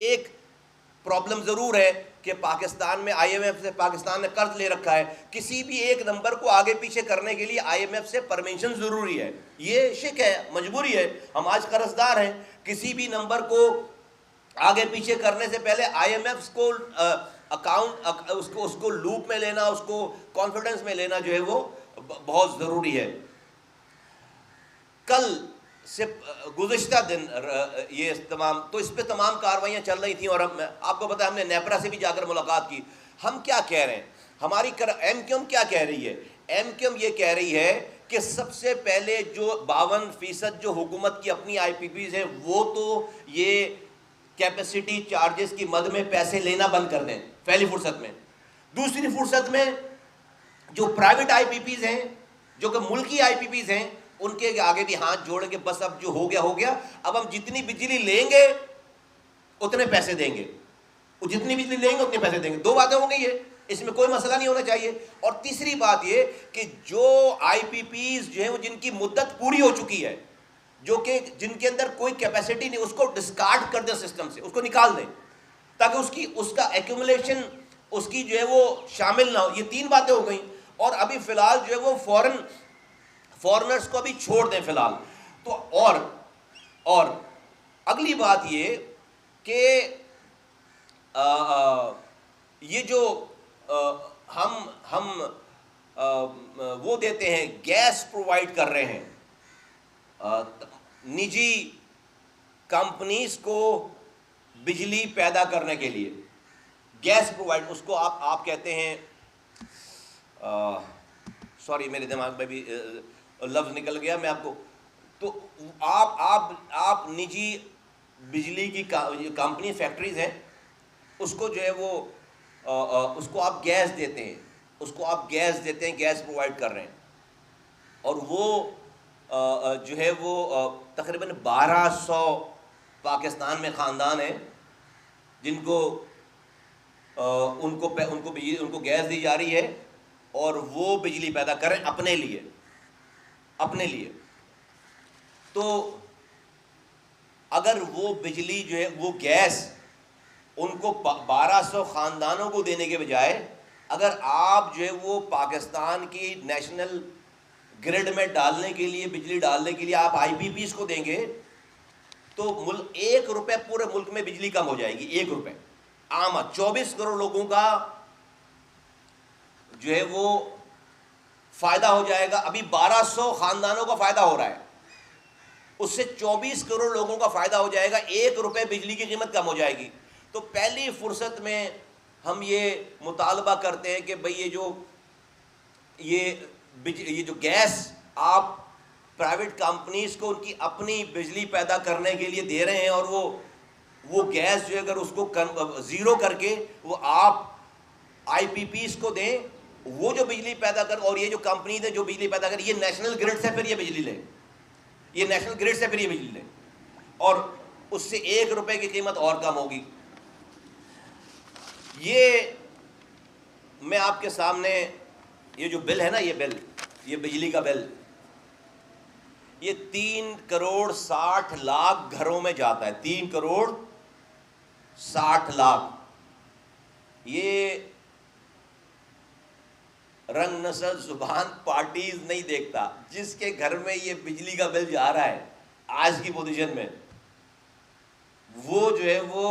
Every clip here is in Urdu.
ایک پرابلم ضرور ہے کہ پاکستان میں آئی ایم ایف سے پاکستان نے قرض لے رکھا ہے، کسی بھی ایک نمبر کو آگے پیچھے کرنے کے لیے آئی ایم ایف سے پرمیشن ضروری ہے، یہ شک ہے، مجبوری ہے، ہم آج قرض دار ہیں، کسی بھی نمبر کو آگے پیچھے کرنے سے پہلے آئی ایم ایف کو اکاؤنٹ اس کو لوپ میں لینا، اس کو کانفیڈنس میں لینا جو ہے وہ بہت ضروری ہے۔ کل سے گزشتہ دن یہ اس پہ تمام کارروائیاں چل رہی تھیں، اور آپ کو پتا ہے ہم نے نیپرا سے بھی جا کر ملاقات کی۔ ہم کیا کہہ رہے ہیں، ہماری ایم کیو ایم کیا کہہ رہی ہے؟ ایم کیو ایم یہ کہہ رہی ہے کہ سب سے پہلے جو 52% جو حکومت کی اپنی آئی پی پیز ہیں وہ تو یہ کیپیسٹی چارجز کی مد میں پیسے لینا بند کر دیں پہلی فرصت میں۔ دوسری فرصت میں جو پرائیویٹ آئی پی پیز ہیں، جو کہ ملکی آئی پی پیز ہیں، ان کے آگے بھی ہاتھ جوڑیں کہ بس اب جو ہو گیا ہو گیا، اب ہم جتنی بجلی لیں گے اتنے پیسے دیں گے، جتنی بجلی لیں گے اتنے پیسے دیں گے۔ دو باتیں ہو گئی ہے، اس میں کوئی مسئلہ نہیں ہونا چاہیے۔ اور تیسری بات یہ کہ جو آئی پی پیز جو ہیں وہ جن کی مدت پوری ہو چکی ہے، جو کہ جن کے اندر کوئی کیپیسٹی نہیں، اس کو ڈسکارڈ کر دیں سسٹم سے، اس کو نکال دیں تاکہ اس کا ایکومولیشن اس کی جو ہے وہ شامل نہ ہو۔ یہ تین باتیں ہو گئیں، اور ابھی فی الحال جو ہے وہ فورنرز کو بھی چھوڑ دیں فی الحال تو۔ اور اگلی بات یہ کہ یہ جو ہم وہ دیتے ہیں، گیس پرووائڈ کر رہے ہیں نجی کمپنیز کو بجلی پیدا کرنے کے لیے، گیس پرووائڈ، اس کو آپ کہتے ہیں، سوری میرے دماغ میں بھی لفظ نکل گیا، میں آپ کو، تو آپ نجی بجلی کی کمپنی فیکٹریز ہیں، اس کو جو ہے وہ اس کو آپ گیس دیتے ہیں، گیس پرووائڈ کر رہے ہیں، اور وہ جو ہے وہ تقریباً 1200 پاکستان میں خاندان ہیں جن کو ان کو گیس دی جا رہی ہے، اور وہ بجلی پیدا کریں اپنے لیے۔ تو اگر وہ بجلی جو ہے وہ گیس ان کو 1200 خاندانوں کو دینے کے بجائے اگر آپ جو ہے وہ پاکستان کی نیشنل گرڈ میں ڈالنے کے لیے، بجلی ڈالنے کے لیے آپ آئی پی پیز کو دیں گے تو 1 روپے پورے ملک میں بجلی کم ہو جائے گی، 1 روپے عام 24 کروڑ لوگوں کا جو ہے وہ فائدہ ہو جائے گا۔ ابھی 1200 خاندانوں کا فائدہ ہو رہا ہے، اس سے 24 کروڑ لوگوں کا فائدہ ہو جائے گا، 1 روپے بجلی کی قیمت کم ہو جائے گی۔ تو پہلی فرصت میں ہم یہ مطالبہ کرتے ہیں کہ بھئی یہ جو گیس آپ پرائیویٹ کمپنیز کو ان کی اپنی بجلی پیدا کرنے کے لیے دے رہے ہیں، اور وہ گیس جو اگر اس کو زیرو کر کے وہ آپ آئی پی پیز کو دیں، وہ جو بجلی پیدا کر، اور یہ جو کمپنیز ہیں جو بجلی پیدا کر، یہ نیشنل گرڈ سے پھر یہ بجلی لیں، اور اس سے 1 روپے کی قیمت اور کم ہوگی۔ یہ میں آپ کے سامنے یہ جو بل ہے نا، یہ بجلی کا بل، یہ 3 کروڑ 60 لاکھ گھروں میں جاتا ہے، 3 کروڑ 60 لاکھ۔ یہ رنگ نسل زبان پارٹیز نہیں دیکھتا، جس کے گھر میں یہ بجلی کا بل جا رہا ہے آج کی پوزیشن میں، وہ جو ہے وہ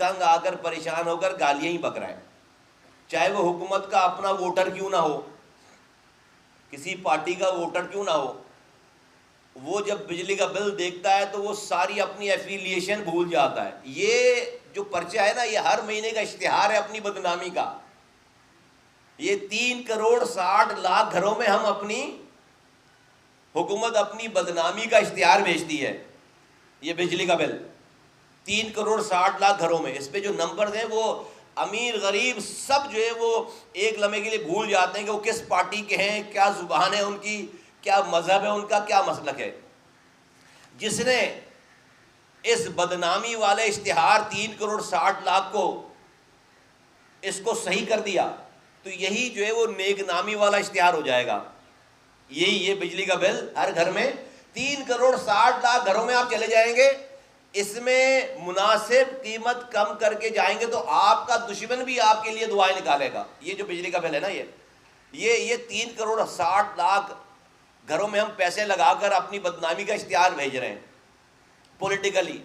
تنگ آ کر پریشان ہو کر گالیاں ہی بک رہا ہے، چاہے وہ حکومت کا اپنا ووٹر کیوں نہ ہو، کسی پارٹی کا ووٹر کیوں نہ ہو۔ وہ جب بجلی کا بل دیکھتا ہے تو وہ ساری اپنی ایفیلیشن بھول جاتا ہے۔ یہ جو پرچہ ہے نا، یہ ہر مہینے کا اشتہار ہے اپنی بدنامی کا۔ یہ 3 کروڑ 60 لاکھ گھروں میں ہم اپنی حکومت اپنی بدنامی کا اشتہار بھیجتی ہے، یہ بجلی کا بل 3 کروڑ 60 لاکھ گھروں میں۔ اس پہ جو نمبر ہیں وہ امیر غریب سب جو ہے وہ ایک لمحے کے لیے بھول جاتے ہیں کہ وہ کس پارٹی کے ہیں، کیا زبان ہے ان کی، کیا مذہب ہے ان کا، کیا مسلک ہے۔ جس نے اس بدنامی والے اشتہار 3 کروڑ 60 لاکھ کو اس کو صحیح کر دیا تو یہی جو ہے وہ نیک نامی والا اشتہار ہو جائے گا۔ یہ بجلی کا بل ہر گھر میں 3 کروڑ 60 لاکھ گھروں میں آپ چلے جائیں گے، اس میں مناسب قیمت کم کر کے جائیں گے تو آپ کا دشمن بھی آپ کے لیے دعائیں نکالے گا. یہ جو بجلی کا بل ہے نا، یہ 3 کروڑ 60 لاکھ گھروں میں ہم پیسے لگا کر اپنی بدنامی کا اشتہار بھیج رہے ہیں پولیٹیکلی.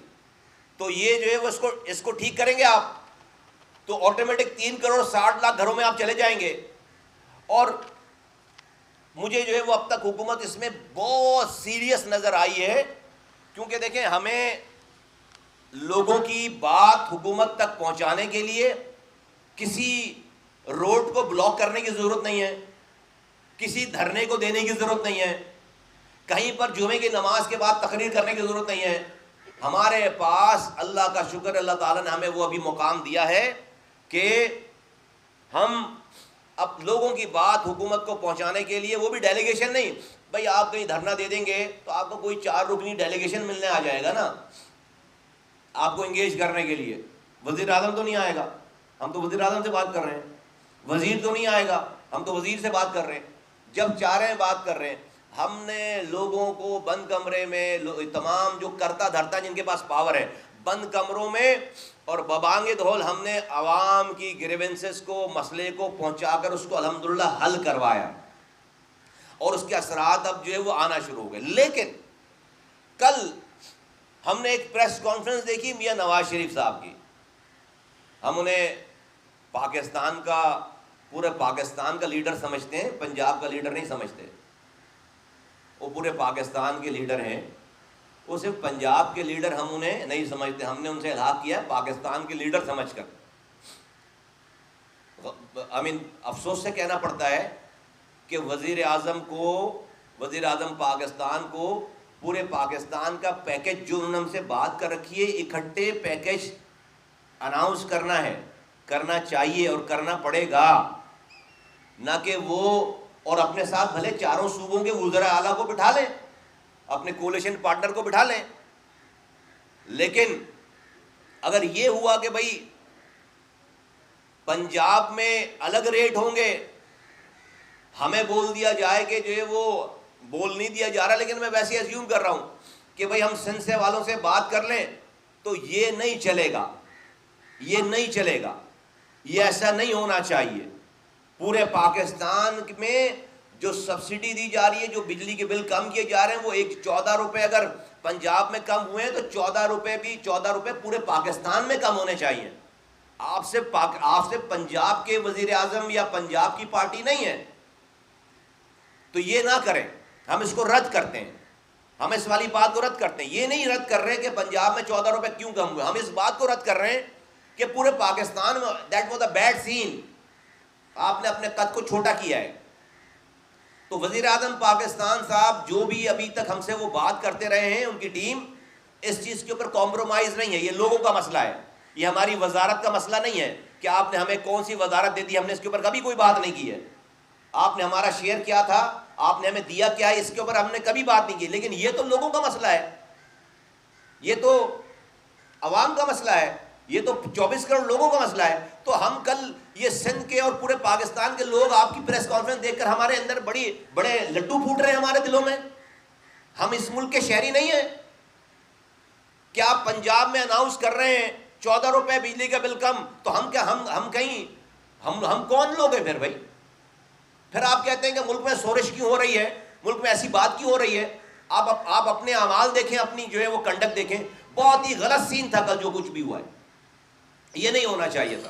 تو یہ جو ہے وہ اس کو ٹھیک کریں گے آپ تو آٹومیٹک 3 کروڑ 60 لاکھ گھروں میں آپ چلے جائیں گے. اور مجھے جو ہے وہ اب تک حکومت اس میں بہت سیریس نظر آئی ہے، کیونکہ دیکھیں ہمیں لوگوں کی بات حکومت تک پہنچانے کے لیے کسی روڈ کو بلاک کرنے کی ضرورت نہیں ہے، کسی دھرنے کو دینے کی ضرورت نہیں ہے، کہیں پر جمعے کی نماز کے بعد تقریر کرنے کی ضرورت نہیں ہے. ہمارے پاس اللہ کا شکر، اللہ تعالیٰ نے ہمیں وہ ابھی مقام دیا ہے کہ ہم اب لوگوں کی بات حکومت کو پہنچانے کے لیے، وہ بھی ڈیلیگیشن نہیں. بھائی آپ کہیں دھرنا دے دیں گے تو آپ کو کوئی 4 رکنی ڈیلیگیشن ملنے آ جائے گا نا آپ کو انگیج کرنے کے لیے. وزیر اعظم تو نہیں آئے گا، ہم تو وزیر اعظم سے بات کر رہے ہیں. وزیر تو نہیں آئے گا، ہم تو وزیر سے بات کر رہے ہیں. جب چاہ رہے ہیں بات کر رہے ہیں. ہم نے لوگوں کو بند کمرے میں، تمام جو کرتا دھرتا جن کے پاس پاور ہے، بند کمروں میں اور ببانگ دھول ہم نے عوام کی گریونسز کو، مسئلے کو پہنچا کر اس کو الحمدللہ حل کروایا، اور اس کے اثرات اب جو ہے وہ آنا شروع ہو گئے. لیکن کل ہم نے ایک پریس کانفرنس دیکھی میاں نواز شریف صاحب کی. ہم انہیں پاکستان کا، پورے پاکستان کا لیڈر سمجھتے ہیں، پنجاب کا لیڈر نہیں سمجھتے. وہ پورے پاکستان کے لیڈر ہیں، وہ صرف پنجاب کے لیڈر ہم انہیں نہیں سمجھتے. ہم نے ان سے الحاق کیا پاکستان کے لیڈر سمجھ کر. افسوس سے کہنا پڑتا ہے کہ وزیر اعظم پاکستان کو پورے پاکستان کا پیکج جو انہوں نے ہم سے بات کر رکھی ہے، اکٹھے پیکج اناؤنس کرنا ہے، کرنا چاہیے اور کرنا پڑے گا. نہ کہ وہ اور اپنے ساتھ بھلے 4 صوبوں کے وزراء اعلیٰ کو بٹھا لیں، اپنے کولیشن پارٹنر کو بٹھا لیں، لیکن اگر یہ ہوا کہ بھائی پنجاب میں الگ ریٹ ہوں گے، ہمیں بول دیا جائے کہ جو ہے وہ بول نہیں دیا جا رہا، لیکن میں ویسے ایزیوم کر رہا ہوں کہ بھائی ہم سندھ سے والوں سے بات کر لیں، تو یہ نہیں چلے گا، یہ نہیں چلے گا، یہ ایسا نہیں ہونا چاہیے. پورے پاکستان میں جو سبسڈی دی جا رہی ہے، جو بجلی کے بل کم کیے جا رہے ہیں، وہ 14 روپے اگر پنجاب میں کم ہوئے ہیں تو 14 روپے پورے پاکستان میں کم ہونے چاہیے. آپ سے پنجاب کے وزیر اعظم یا پنجاب کی پارٹی نہیں ہے، تو یہ نہ کریں. ہم اس کو رد کرتے ہیں، ہم اس والی بات کو رد کرتے ہیں. یہ نہیں رد کر رہے کہ پنجاب میں 14 روپے کیوں کم ہوئے، ہم اس بات کو رد کر رہے ہیں کہ پورے پاکستان میں that was a bad scene, آپ نے اپنے قد کو چھوٹا کیا ہے. تو وزیر اعظم پاکستان صاحب جو بھی ابھی تک ہم سے وہ بات کرتے رہے ہیں، ان کی ٹیم اس چیز کے اوپر کمپرومائز نہیں ہے. یہ لوگوں کا مسئلہ ہے، یہ ہماری وزارت کا مسئلہ نہیں ہے کہ آپ نے ہمیں کون سی وزارت دے دی، ہم نے اس کے اوپر کبھی کوئی بات نہیں کی ہے. آپ نے ہمارا شیئر کیا تھا، آپ نے ہمیں دیا کیا ہے، اس کے اوپر ہم نے کبھی بات نہیں کی. لیکن یہ تو لوگوں کا مسئلہ ہے، یہ تو عوام کا مسئلہ ہے، یہ تو 24 کروڑ لوگوں کا مسئلہ ہے. تو ہم کل یہ سندھ کے اور پورے پاکستان کے لوگ آپ کی پریس کانفرنس دیکھ کر ہمارے اندر بڑے لڈو پھوٹ رہے ہیں ہمارے دلوں میں. ہم اس ملک کے شہری نہیں ہیں کہ آپ پنجاب میں اناؤنس کر رہے ہیں 14 روپے بجلی کا بل کم، تو ہم کیا ہم کون لوگ ہیں پھر بھائی؟ پھر آپ کہتے ہیں کہ ملک میں شورش کیوں ہو رہی ہے، ملک میں ایسی بات کیوں ہو رہی ہے. آپ اپنے اعمال دیکھیں، اپنی جو ہے وہ کنڈکٹ دیکھیں. بہت ہی غلط سین تھا کل جو کچھ بھی ہوا ہے، یہ نہیں ہونا چاہیے تھا.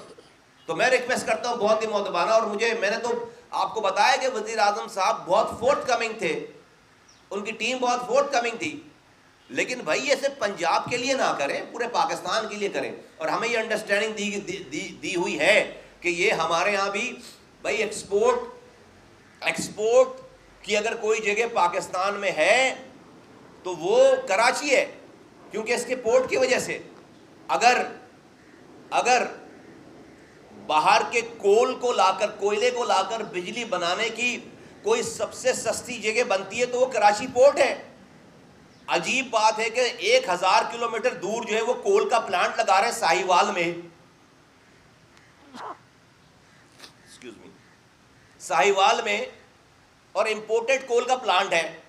تو میں ریکویسٹ کرتا ہوں بہت ہی محترمانہ، اور میں نے تو آپ کو بتایا کہ وزیر اعظم صاحب بہت فورتھ کمنگ تھے، ان کی ٹیم بہت فورتھ کمنگ تھی. لیکن بھائی یہ صرف پنجاب کے لیے نہ کریں، پورے پاکستان کے لیے کریں. اور ہمیں یہ انڈرسٹینڈنگ دی ہوئی ہے کہ یہ ہمارے ہاں بھی بھائی ایکسپورٹ کی اگر کوئی جگہ پاکستان میں ہے تو وہ کراچی ہے، کیونکہ اس کے پورٹ کی وجہ سے اگر باہر کے کوئلے کو لا کر بجلی بنانے کی کوئی سب سے سستی جگہ بنتی ہے تو وہ کراچی پورٹ ہے. عجیب بات ہے کہ 1000 کلومیٹر دور جو ہے وہ کول کا پلانٹ لگا رہے ہیں ساہیوال میں اور امپورٹڈ کول کا پلانٹ ہے.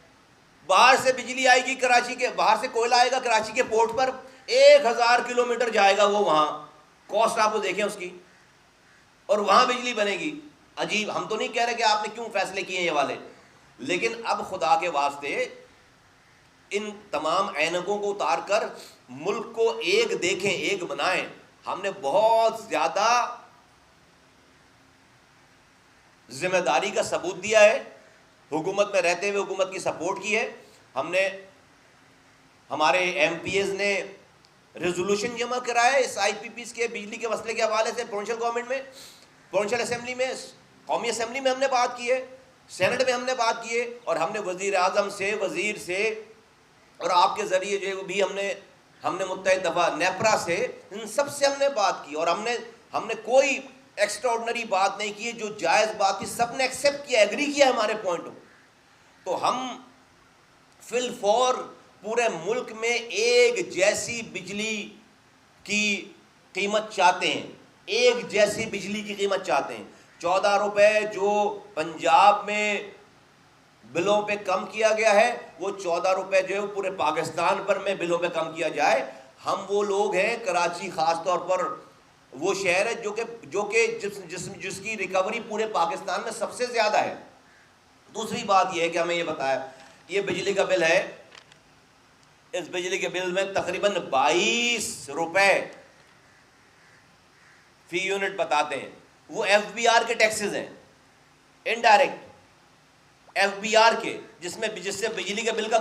باہر سے بجلی آئے گی کراچی کے، باہر سے کوئلہ آئے گا کراچی کے پورٹ پر، 1000 کلومیٹر جائے گا وہ وہاں، کاسٹ آپ کو دیکھیں اس کی، اور وہاں بجلی بنے گی. عجیب. ہم تو نہیں کہہ رہے کہ آپ نے کیوں فیصلے کیے یہ والے، لیکن اب خدا کے واسطے ان تمام اینکوں کو اتار کر ملک کو ایک دیکھیں، ایک بنائیں. ہم نے بہت زیادہ ذمہ داری کا ثبوت دیا ہے، حکومت میں رہتے ہوئے حکومت کی سپورٹ کی ہے. ہم نے، ہمارے ایم پی ایز نے ریزولوشن جمع کرائے اس آئی پی پیز کے بجلی کے مسئلے کے حوالے سے، پروونشل گورنمنٹ میں، پروونشل اسمبلی میں، قومی اسمبلی میں ہم نے بات کی ہے، سینٹ میں ہم نے بات کی ہے، اور ہم نے وزیر اعظم سے، وزیر سے، اور آپ کے ذریعے جو بھی ہم نے متحد دفعہ نیپرا سے، ان سب سے ہم نے بات کی، اور ہم نے کوئی ایکسٹرا آرڈنری بات نہیں کی، جو جائز بات تھی سب نے ایکسیپٹ کیا، ایگری کیا ہمارے پوائنٹوں. تو ہم فی الفور پورے ملک میں ایک جیسی بجلی کی قیمت چاہتے ہیں، ایک جیسی بجلی کی قیمت چاہتے ہیں. 14 روپے جو پنجاب میں بلوں پہ کم کیا گیا ہے، وہ 14 روپے جو ہے پورے پاکستان پر میں بلوں پہ کم کیا جائے. ہم وہ لوگ ہیں، کراچی خاص طور پر وہ شہر ہے جو کہ جس کی ریکوری پورے پاکستان میں سب سے زیادہ ہے. دوسری بات یہ ہے کہ ہمیں یہ بتایا، یہ بجلی کا بل ہے، اس بجلی کے بل میں تقریباً 22 روپے فی یونٹ بتاتے ہیں. وہ ایف بی آر کے ٹیکسز ہیں، انڈائریکٹ ایف بی آر کے، جس سے بجلی کے بل کا